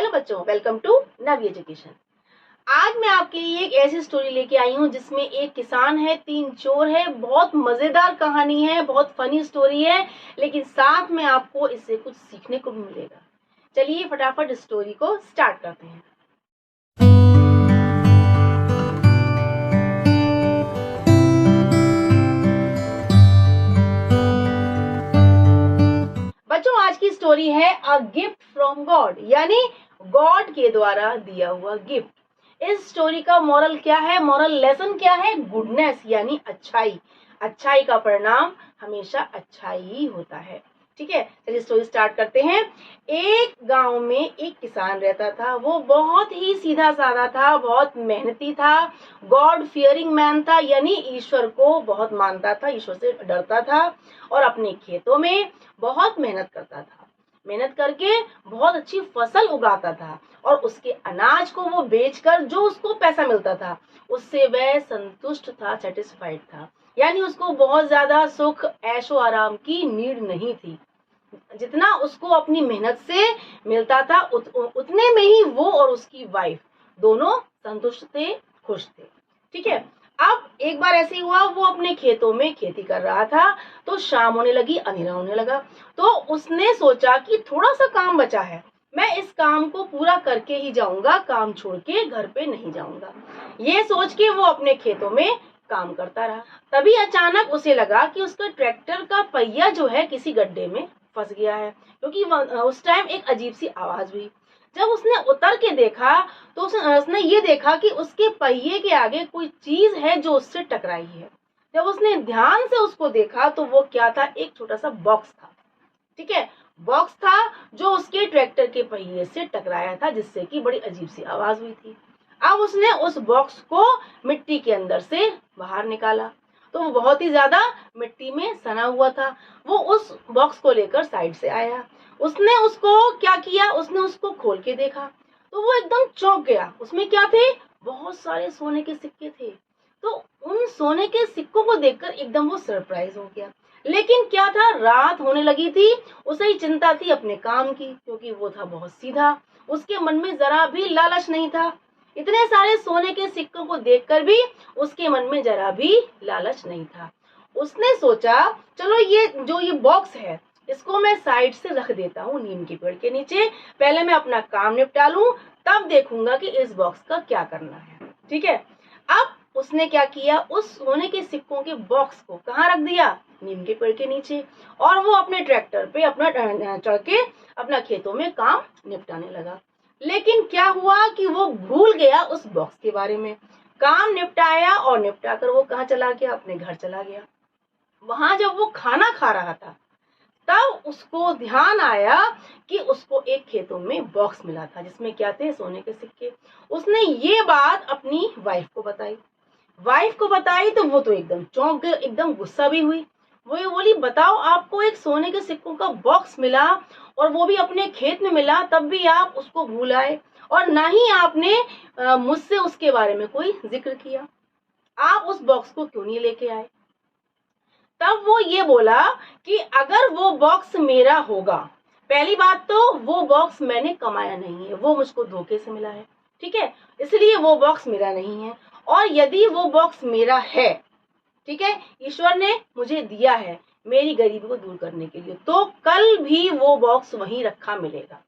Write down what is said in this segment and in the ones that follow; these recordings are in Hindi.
हेलो बच्चों, वेलकम टू नवी एजुकेशन। आज मैं आपके लिए एक ऐसी स्टोरी लेके आई हूँ जिसमें एक किसान है, 3 चोर है। बहुत मजेदार कहानी है, बहुत फनी स्टोरी है, लेकिन साथ में आपको इससे कुछ सीखने को भी मिलेगा। चलिए फटाफट स्टोरी को स्टार्ट करते हैं। बच्चों, आज की स्टोरी है अ गिफ्ट फ्रॉम गॉड, यानी गॉड के द्वारा दिया हुआ गिफ्ट। इस स्टोरी का मॉरल क्या है, मॉरल लेसन क्या है? गुडनेस यानी अच्छाई। अच्छाई का परिणाम हमेशा अच्छाई ही होता है। ठीक है, चलिए स्टोरी स्टार्ट करते हैं। एक गांव में एक किसान रहता था। वो बहुत ही सीधा साधा था, बहुत मेहनती था, गॉड फियरिंग मैन था, यानी ईश्वर को बहुत मानता था, ईश्वर से डरता था और अपने खेतों में बहुत मेहनत करता था। मेहनत करके बहुत अच्छी फसल उगाता था और उसके अनाज को वो बेचकर जो उसको पैसा मिलता था उससे वह संतुष्ट था, सेटिस्फाइड था। यानी उसको बहुत ज्यादा सुख ऐशो आराम की नीड नहीं थी। जितना उसको अपनी मेहनत से मिलता था उतने में ही वो और उसकी वाइफ दोनों संतुष्ट थे, खुश थे। ठीक है, अब एक बार ऐसे ही हुआ, वो अपने खेतों में खेती कर रहा था तो शाम होने लगी, अंधेरा होने लगा। तो उसने सोचा कि थोड़ा सा काम बचा है, मैं इस काम को पूरा करके ही जाऊंगा, काम छोड़ के घर पे नहीं जाऊंगा। ये सोच के वो अपने खेतों में काम करता रहा। तभी अचानक उसे लगा कि उसका ट्रैक्टर का पहिया जो है किसी गड्ढे में फंस गया है, क्योंकि उस टाइम एक अजीब सी आवाज हुई। जब उसने उतर के देखा तो उसने ये देखा कि उसके पहिए के आगे कोई चीज है जो उससे टकराई है। जब उसने ध्यान से उसको देखा तो वो क्या था, एक छोटा सा बॉक्स था। ठीक है, बॉक्स था जो उसके ट्रैक्टर के पहिए से टकराया था, जिससे कि बड़ी अजीब सी आवाज हुई थी। अब उसने उस बॉक्स को मिट्टी के अंदर से बाहर निकाला तो वो बहुत ही ज्यादा मिट्टी में सना हुआ था। वो उस बॉक्स को लेकर साइड से आया। उसने उसको क्या किया, उसने उसको खोल के देखा तो वो एकदम चौंक गया। उसमें क्या थे, बहुत सारे सोने के सिक्के थे। तो उन सोने के सिक्कों को देखकर एकदम वो सरप्राइज हो गया। लेकिन क्या था, रात होने लगी थी। उसे ही चिंता थी अपने काम की, क्योंकि वो था बहुत सीधा, उसके मन में जरा भी लालच नहीं था। इतने सारे सोने के सिक्कों को देखकर भी उसके मन में जरा भी लालच नहीं था। उसने सोचा चलो ये बॉक्स है इसको मैं साइड से रख देता हूँ नीम के पेड़ के नीचे, पहले मैं अपना काम निपटा लूं, तब देखूंगा कि इस बॉक्स का क्या करना है। ठीक है, अब उसने क्या किया, उस सोने के सिक्कों के बॉक्स को कहाँ रख दिया, नीम के पेड़ के नीचे। और वो अपने ट्रैक्टर पे अपना चढ़ के अपना खेतों में काम निपटाने लगा। लेकिन क्या हुआ कि वो भूल गया उस बॉक्स के बारे में। काम निपटाया और निपटाकर वो कहाँ चला गया, अपने घर चला गया। वहां जब वो खाना खा रहा था तब उसको ध्यान आया कि उसको एक खेतों में बॉक्स मिला था जिसमें क्या थे, सोने के सिक्के। उसने ये बात अपनी वाइफ को बताई। तो वो तो एकदम चौंक गई, एकदम गुस्सा भी हुई। वो ये बोली, बताओ आपको एक सोने के सिक्कों का बॉक्स मिला और वो भी अपने खेत में मिला, तब भी आप उसको भूल आए और ना ही आपने मुझसे उसके बारे में कोई जिक्र किया। आप उस बॉक्स को क्यों नहीं लेके आए? तब वो ये बोला कि अगर वो बॉक्स मेरा होगा, पहली बात तो वो बॉक्स मैंने कमाया नहीं है, वो मुझको धोखे से मिला है। ठीक है, इसलिए वो बॉक्स मेरा नहीं है। और यदि वो बॉक्स मेरा है, ठीक है, ईश्वर ने मुझे दिया है मेरी गरीबी को दूर करने के लिए, तो कल भी वो बॉक्स वहीं रखा मिलेगा।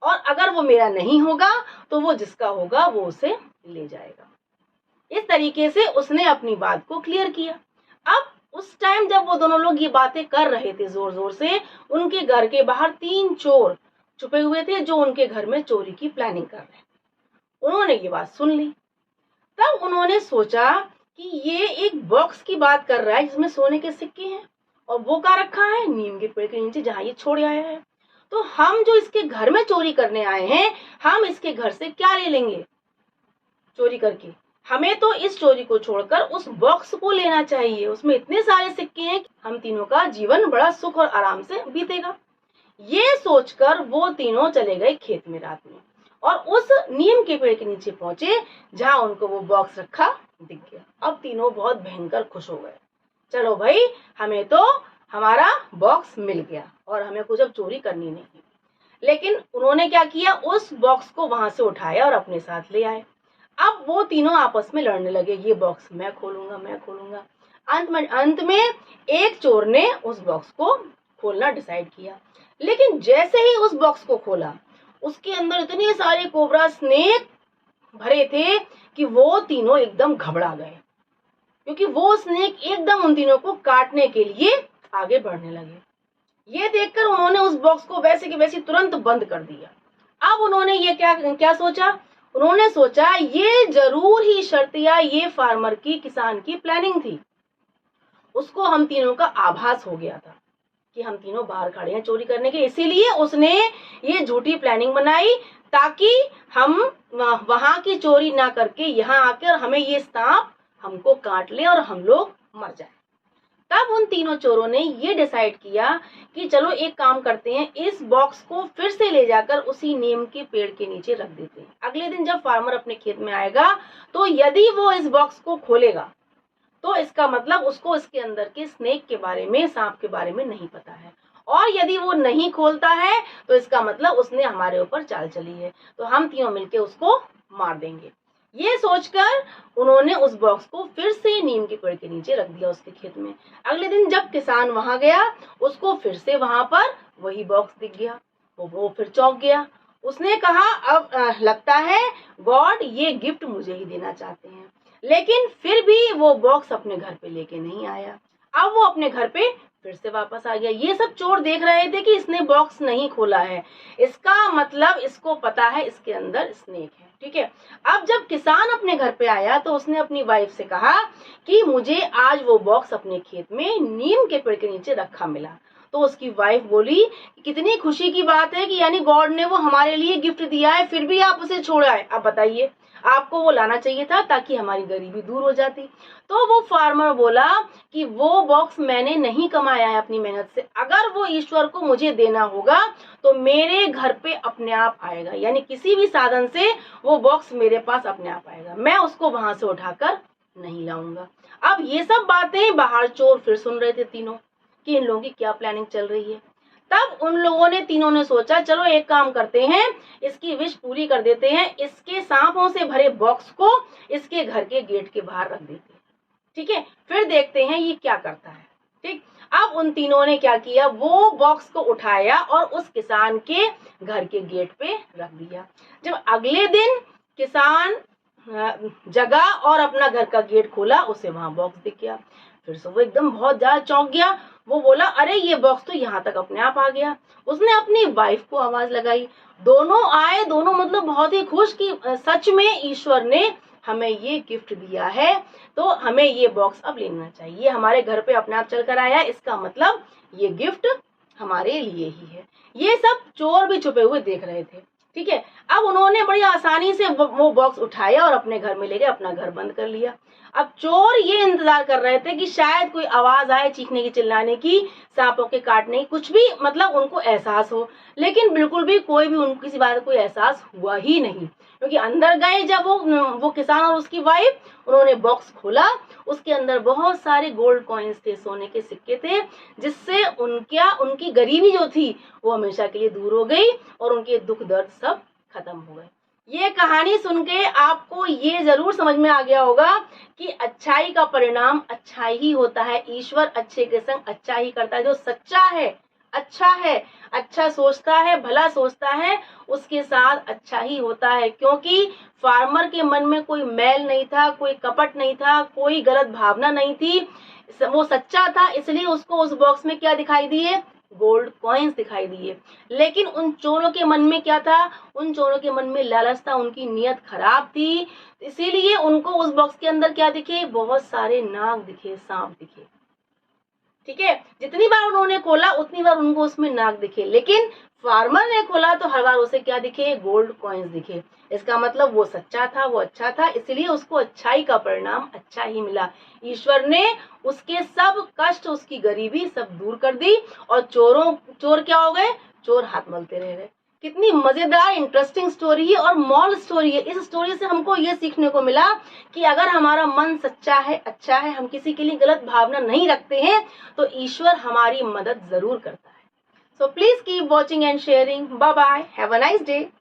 और अगर वो मेरा नहीं होगा तो वो जिसका होगा वो उसे ले जाएगा। इस तरीके से उसने अपनी बात को क्लियर किया। अब उस टाइम जब वो दोनों लोग ये बातें कर रहे थे जोर जोर से, उनके घर के बाहर 3 चोर छुपे हुए थे जो उनके घर में चोरी की प्लानिंग कर रहे थे। उन्होंने ये बात सुन ली। तब उन्होंने सोचा कि ये एक बॉक्स की बात कर रहा है जिसमें सोने के सिक्के हैं और वो कहाँ रखा है, नीम के पेड़ के नीचे जहाँ ये छोड़ आया है। तो हम जो इसके घर में चोरी करने आए हैं, हम इसके घर से क्या ले लेंगे चोरी करके? हमें तो इस चोरी को छोड़कर उस बॉक्स को लेना चाहिए, उसमें इतने सारे सिक्के हैं कि हम तीनों का जीवन बड़ा सुख और आराम से बीतेगा। ये सोचकर वो तीनों चले गए खेत में रात में और उस नीम के पेड़ के नीचे पहुंचे जहां उनको वो बॉक्स रखा दिख गया। अब तीनों बहुत भयंकर खुश हो गए, चलो भाई हमें तो हमारा बॉक्स मिल गया और हमें कुछ अब चोरी करनी नहीं। लेकिन उन्होंने क्या किया, उस बॉक्स को वहां से उठाया और अपने साथ ले आए। अब वो तीनों आपस में लड़ने लगे, ये बॉक्स मैं खोलूंगा, मैं खोलूंगा। अंत में एक चोर ने उस बॉक्स को खोलना डिसाइड किया, लेकिन जैसे ही उस बॉक्स को खोला, उसके अंदर इतने सारे कोबरा स्नेक भरे थे कि वो तीनों एकदम घबरा गए, क्योंकि वो स्नेक एकदम उन तीनों को काटने के लिए आगे बढ़ने लगे। ये देखकर उन्होंने उस बॉक्स को वैसे की वैसे तुरंत बंद कर दिया। अब उन्होंने ये क्या क्या सोचा, उन्होंने सोचा ये जरूर ही शर्तिया ये फार्मर की, किसान की प्लानिंग थी। उसको हम तीनों का आभास हो गया था कि हम तीनों बाहर खड़े हैं चोरी करने के, इसीलिए उसने ये झूठी प्लानिंग बनाई ताकि हम वहां की चोरी ना करके यहाँ आकर हमें ये सांप हमको काट ले और हम लोग मर जाए। तब उन तीनों चोरों ने ये डिसाइड किया कि चलो एक काम करते हैं, इस बॉक्स को फिर से ले जाकर उसी नीम के पेड़ के नीचे रख देते हैं। अगले दिन जब फार्मर अपने खेत में आएगा तो यदि वो इस बॉक्स को खोलेगा तो इसका मतलब उसको इसके अंदर के स्नेक के बारे में, सांप के बारे में नहीं पता है, और यदि वो नहीं खोलता है तो इसका मतलब उसने हमारे ऊपर चाल चली है, तो हम तीनों मिलके उसको मार देंगे। ये सोचकर उन्होंने उस बॉक्स को फिर से नीम के पेड़ के नीचे रख दिया उसके खेत में। अगले दिन जब किसान वहां गया, उसको फिर से वहां पर वही बॉक्स दिख गया। वो फिर चौंक गया। उसने कहा अब लगता है गॉड ये गिफ्ट मुझे ही देना चाहते हैं, लेकिन फिर भी वो बॉक्स अपने घर पे लेके नहीं आया। अब वो अपने घर पे फिर से वापस आ गया। ये सब चोर देख रहे थे कि इसने बॉक्स नहीं खोला है, इसका मतलब इसको पता है इसके अंदर स्नेक है। ठीक है, अब जब किसान अपने घर पे आया तो उसने अपनी वाइफ से कहा कि मुझे आज वो बॉक्स अपने खेत में नीम के पेड़ के नीचे रखा मिला। तो उसकी वाइफ बोली कितनी खुशी की बात है कि यानी गॉड ने वो हमारे लिए गिफ्ट दिया है, फिर भी आप उसे छोड़ आए। अब बताइए, आपको वो लाना चाहिए था ताकि हमारी गरीबी दूर हो जाती। तो वो फार्मर बोला कि वो बॉक्स मैंने नहीं कमाया है अपनी मेहनत से, अगर वो ईश्वर को मुझे देना होगा तो मेरे घर पे अपने आप आएगा, यानी किसी भी साधन से वो बॉक्स मेरे पास अपने आप आएगा, मैं उसको वहां से उठाकर नहीं लाऊंगा। अब ये सब बातें बाहर चोर फिर सुन रहे थे तीनों कि इन लोगों की क्या प्लानिंग चल रही है। तब उन लोगों ने तीनों ने सोचा चलो एक काम करते हैं, इसकी विश पूरी कर देते हैं, इसके सांपों से भरे बॉक्स को इसके घर के गेट के बाहर रख देते हैं। ठीक है, फिर देखते हैं ये क्या करता है। ठीक, अब उन तीनों ने क्या किया, वो बॉक्स को उठाया और उस किसान के घर के गेट पे रख दिया। जब अगले दिन किसान जगा और अपना घर का गेट खोला, उसे वहां बॉक्स दिख गया। फिर से वो एकदम बहुत ज्यादा चौंक गया। वो बोला अरे ये बॉक्स तो यहाँ तक अपने आप आ गया। उसने अपनी वाइफ को आवाज लगाई, दोनों आए, दोनों मतलब बहुत ही खुश कि सच में ईश्वर ने हमें ये गिफ्ट दिया है, तो हमें ये बॉक्स अब लेना चाहिए, हमारे घर पे अपने आप चल कर आया, इसका मतलब ये गिफ्ट हमारे लिए ही है। ये सब चोर भी छुपे हुए देख रहे थे। ठीक है, अब उन्होंने बड़ी आसानी से वो बॉक्स उठाया और अपने घर में ले गए, अपना घर बंद कर लिया। अब चोर ये इंतजार कर रहे थे कि शायद कोई आवाज आए चीखने की, चिल्लाने की, सांपों के काटने की, कुछ भी मतलब उनको एहसास हो, लेकिन बिल्कुल भी कोई भी उनको किसी बात का कोई एहसास हुआ ही नहीं। क्योंकि अंदर गए जब वो किसान और उसकी वाइफ, उन्होंने बॉक्स खोला, उसके अंदर बहुत सारे गोल्ड कॉइन्स थे, सोने के सिक्के थे, जिससे उनकी गरीबी जो थी वो हमेशा के लिए दूर हो गई और उनके दुख दर्द सब खत्म हो गए। ये कहानी सुन के आपको ये जरूर समझ में आ गया होगा कि अच्छाई का परिणाम अच्छा ही होता है। ईश्वर अच्छे के संग अच्छा ही करता है। जो सच्चा है, अच्छा सोचता है, भला सोचता है, उसके साथ अच्छा ही होता है। क्योंकि फार्मर के मन में कोई मैल नहीं था, कोई कपट नहीं था, कोई गलत भावना नहीं थी, वो सच्चा था, इसलिए उसको उस बॉक्स में क्या दिखाई दिए, गोल्ड कॉइन्स दिखाई दिए। लेकिन उन चोरों के मन में क्या था, उन चोरों के मन में लालच था, उनकी नीयत खराब थी, इसीलिए उनको उस बॉक्स के अंदर क्या दिखे, बहुत सारे नाग दिखे, सांप दिखे। ठीक है, जितनी बार उन्होंने खोला उतनी बार उनको उसमें नाग दिखे, लेकिन फार्मर ने खोला तो हर बार उसे क्या दिखे, गोल्ड कॉइन्स दिखे। इसका मतलब वो सच्चा था, वो अच्छा था, इसलिए उसको अच्छाई का परिणाम अच्छा ही मिला। ईश्वर ने उसके सब कष्ट, उसकी गरीबी सब दूर कर दी और चोर क्या हो गए, चोर हाथ मलते रह गए। कितनी मजेदार इंटरेस्टिंग स्टोरी है और मॉरल स्टोरी है। इस स्टोरी से हमको ये सीखने को मिला कि अगर हमारा मन सच्चा है, अच्छा है, हम किसी के लिए गलत भावना नहीं रखते हैं, तो ईश्वर हमारी मदद जरूर करता है। So please keep watching and sharing. Bye bye. Have a nice day.